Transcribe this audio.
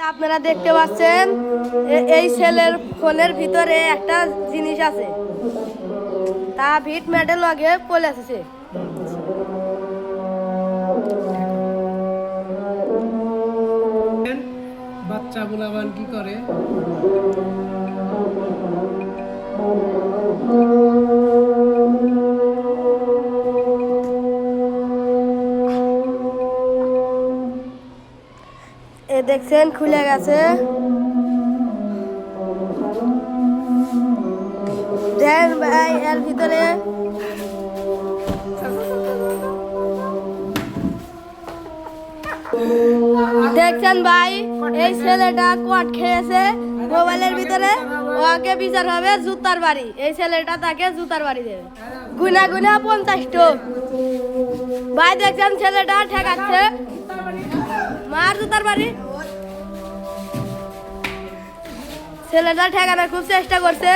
আপনারা দেখতে পাচ্ছেন এই ছেলের ফোনের ভিতরে একটা জিনিস আছে, তা ভিট মেডেল আগে পলে আসছে। বাচ্চা বুলাবান কি করে? এ দেখছেন খুলে গেছে, দেন ভাই এর ভিতরে দেখছেন ভাই এই ছেলেটা কোয়াট খেয়েছে মোবাইলের ভিতরে, ওকে বিচার হবে জুতার বাড়ি। এই ছেলেটা তাকে জুতার বাড়ি দেবে, গুনা গুনা 50 ভাই দেখছেন ছেলেটা ঠেকাচ্ছে, মার জুতার বাড়ি। ছেলেটা ঠেকানোর খুব চেষ্টা করছে।